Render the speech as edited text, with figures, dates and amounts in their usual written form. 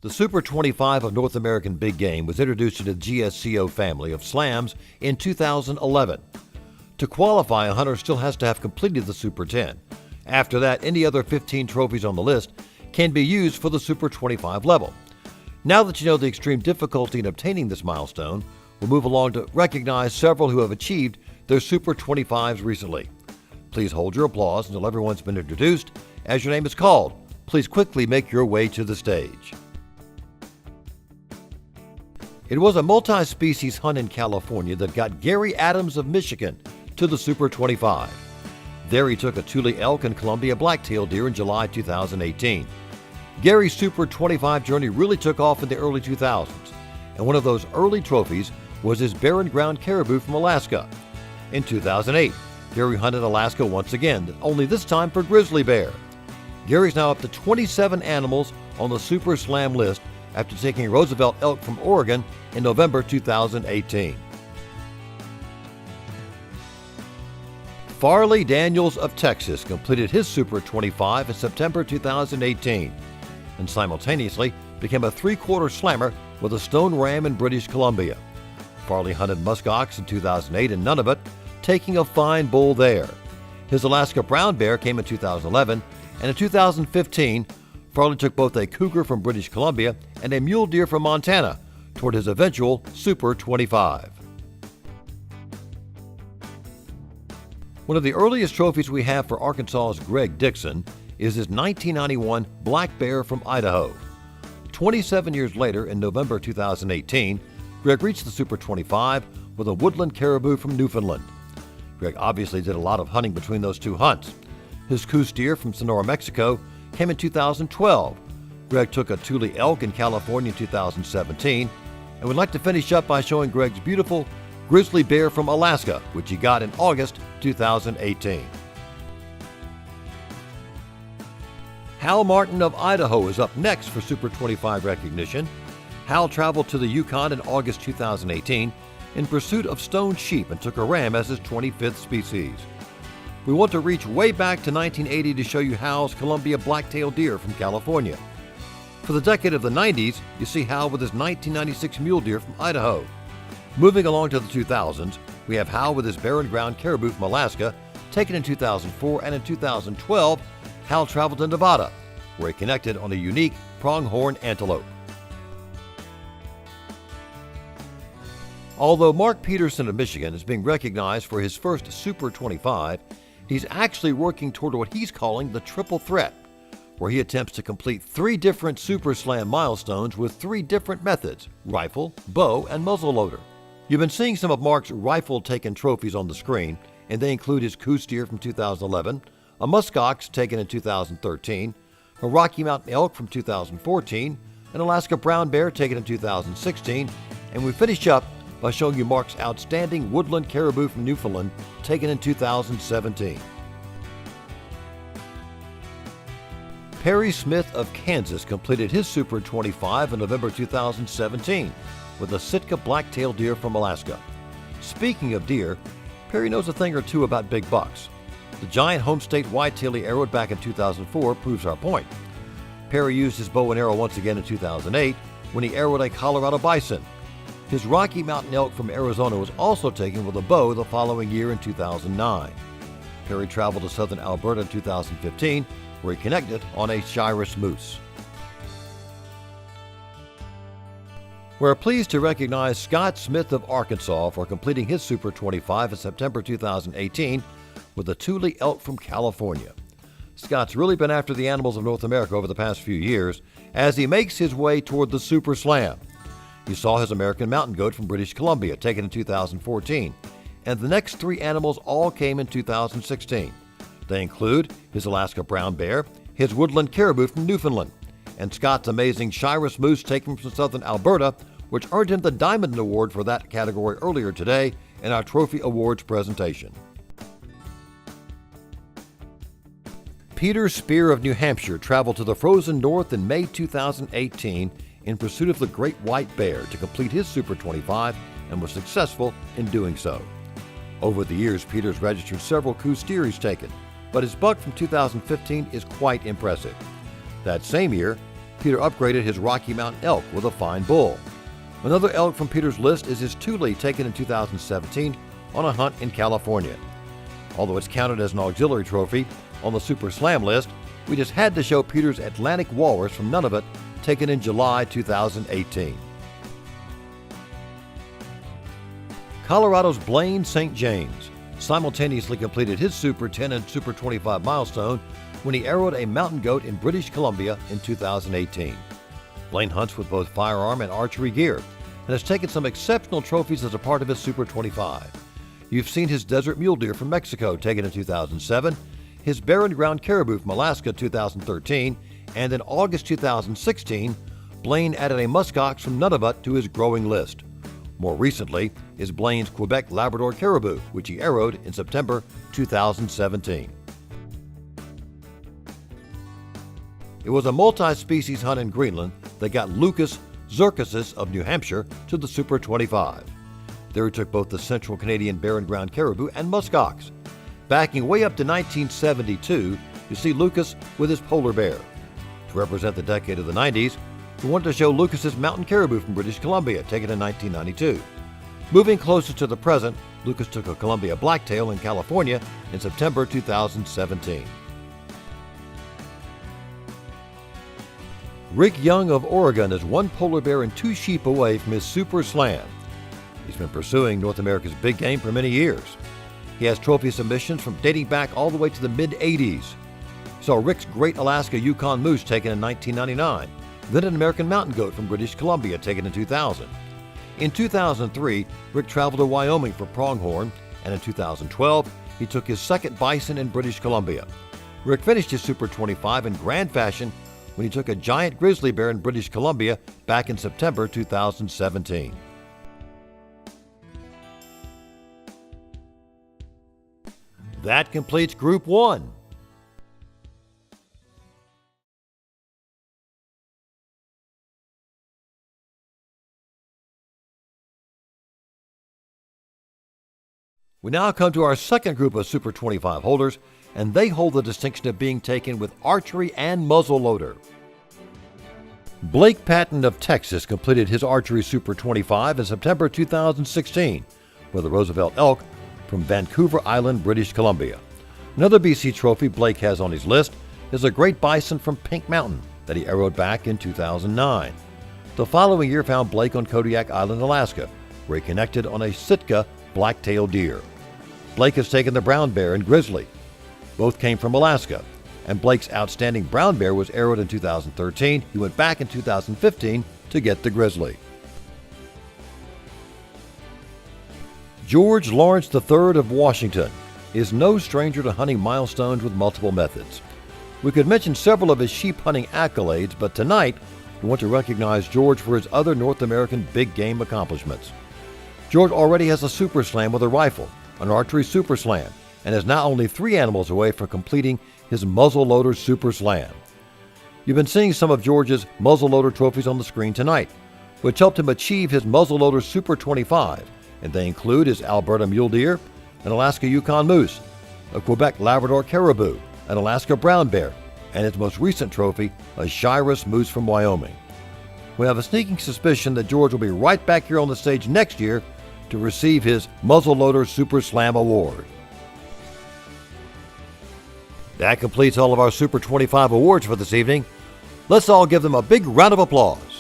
The Super 25 of North American Big Game was introduced to the GSCO family of slams in 2011. To qualify, a hunter still has to have completed the Super 10. After that, any other 15 trophies on the list can be used for the Super 25 level. Now that you know the extreme difficulty in obtaining this milestone, we'll move along to recognize several who have achieved their Super 25s recently. Please hold your applause until everyone's been introduced. As your name is called, please quickly make your way to the stage. It was a multi-species hunt in California that got Gary Adams of Michigan to the Super 25. There he took a Thule elk and Columbia black-tailed deer in July 2018. Gary's Super 25 journey really took off in the early 2000s, and one of those early trophies was his barren ground caribou from Alaska. In 2008, Gary hunted Alaska once again, only this time for grizzly bear. Gary's now up to 27 animals on the Super Slam list after taking Roosevelt elk from Oregon in November 2018. Farley Daniels of Texas completed his Super 25 in September 2018 and simultaneously became a three-quarter slammer with a stone ram in British Columbia. Farley hunted muskox in 2008 in Nunavut, taking a fine bull there. His Alaska brown bear came in 2011, and in 2015, Farley took both a cougar from British Columbia and a mule deer from Montana toward his eventual Super 25. One of the earliest trophies we have for Arkansas's Greg Dixon is his 1991 black bear from Idaho. 27 years later, in November 2018, Greg reached the Super 25 with a woodland caribou from Newfoundland. Greg obviously did a lot of hunting between those two hunts. His Coos deer from Sonora, Mexico came in 2012. Greg took a Thule elk in California in 2017, and we'd like to finish up by showing Greg's beautiful grizzly bear from Alaska, which he got in August 2018. Hal Martin of Idaho is up next for Super 25 recognition. Hal traveled to the Yukon in August 2018 in pursuit of stone sheep and took a ram as his 25th species. We want to reach way back to 1980 to show you Hal's Columbia black-tailed deer from California. For the decade of the 90s, you see Hal with his 1996 mule deer from Idaho. Moving along to the 2000s, we have Hal with his barren ground caribou from Alaska, taken in 2004, and in 2012, Hal traveled to Nevada, where he connected on a unique pronghorn antelope. Although Mark Peterson of Michigan is being recognized for his first Super 25, he's actually working toward what he's calling the triple threat, where he attempts to complete 3 different Super Slam milestones with 3 different methods: rifle, bow, and muzzleloader. You've been seeing some of Mark's rifle-taken trophies on the screen, and they include his Coos deer from 2011, a muskox taken in 2013, a Rocky Mountain elk from 2014, an Alaska brown bear taken in 2016, and we finish up by showing you Mark's outstanding woodland caribou from Newfoundland taken in 2017. Perry Smith of Kansas completed his Super 25 in November 2017 with a Sitka black-tailed deer from Alaska. Speaking of deer, Perry knows a thing or two about big bucks. The giant home state whitetail he arrowed back in 2004 proves our point. Perry used his bow and arrow once again in 2008 when he arrowed a Colorado bison. His Rocky Mountain elk from Arizona was also taken with a bow the following year in 2009. Perry traveled to southern Alberta in 2015, where he connected on a Shiras moose. We're pleased to recognize Scott Smith of Arkansas for completing his Super 25 in September 2018 with a Thule elk from California. Scott's really been after the animals of North America over the past few years as he makes his way toward the Super Slam. He saw his American mountain goat from British Columbia, taken in 2014, and the next 3 animals all came in 2016. They include his Alaska brown bear, his woodland caribou from Newfoundland, and Scott's amazing Shiras moose taken from southern Alberta, which earned him the Diamond Award for that category earlier today in our Trophy Awards presentation. Peter Spear of New Hampshire traveled to the frozen north in May 2018 in pursuit of the great white bear to complete his Super 25 and was successful in doing so. Over the years, Peter's registered several Coos deer he's taken, but his buck from 2015 is quite impressive. That same year, Peter upgraded his Rocky Mountain elk with a fine bull. Another elk from Peter's list is his Thule taken in 2017 on a hunt in California. Although it's counted as an auxiliary trophy on the Super Slam list, we just had to show Peter's Atlantic Walrus from Nunavut taken in July 2018. Colorado's Blaine St James simultaneously completed his Super 10 and Super 25 milestone when he arrowed a mountain goat in British Columbia in 2018. Blaine hunts with both firearm and archery gear and has taken some exceptional trophies as a part of his Super 25. You've seen his desert mule deer from Mexico taken in 2007, his barren ground caribou from Alaska 2013, and in August 2016, Blaine added a muskox from Nunavut to his growing list. More recently is Blaine's Quebec Labrador caribou, which he arrowed in September 2017. It was a multi-species hunt in Greenland that got Lucas Circuses of New Hampshire to the Super 25. There he took both the Central Canadian barren ground caribou and muskox. Backing way up to 1972, you see Lucas with his polar bear. To represent the decade of the 90s, we wanted to show Lucas's mountain caribou from British Columbia, taken in 1992. Moving closer to the present, Lucas took a Columbia blacktail in California in September 2017. Rick Young of Oregon is one polar bear and two sheep away from his Super Slam. He's been pursuing North America's big game for many years. He has trophy submissions from dating back all the way to the mid-'80s. Saw Rick's Great Alaska Yukon Moose taken in 1999, then an American mountain goat from British Columbia taken in 2000. In 2003, Rick traveled to Wyoming for pronghorn, and in 2012, he took his second bison in British Columbia. Rick finished his Super 25 in grand fashion when he took a giant grizzly bear in British Columbia back in September 2017. That completes Group 1. We now come to our second group of Super 25 holders, and they hold the distinction of being taken with archery and muzzleloader. Blake Patton of Texas completed his archery Super 25 in September 2016 with a Roosevelt elk from Vancouver Island, British Columbia. Another BC trophy Blake has on his list is a great bison from Pink Mountain that he arrowed back in 2009. The following year found Blake on Kodiak Island, Alaska, where he connected on a Sitka black-tailed deer. Blake has taken the brown bear and grizzly. Both came from Alaska, and Blake's outstanding brown bear was arrowed in 2013. He went back in 2015 to get the grizzly. George Lawrence III of Washington is no stranger to hunting milestones with multiple methods. We could mention several of his sheep hunting accolades, but tonight we want to recognize George for his other North American big game accomplishments. George already has a Super Slam with a rifle, an archery Super Slam, and is now only 3 animals away from completing his muzzleloader Super Slam. You've been seeing some of George's muzzleloader trophies on the screen tonight, which helped him achieve his muzzleloader Super 25, and they include his Alberta mule deer, an Alaska Yukon moose, a Quebec Labrador caribou, an Alaska brown bear, and his most recent trophy, a Shiras moose from Wyoming. We have a sneaking suspicion that George will be right back here on the stage next year to receive his muzzleloader Super Slam award. That completes all of our Super 25 awards for this evening. Let's all give them a big round of applause.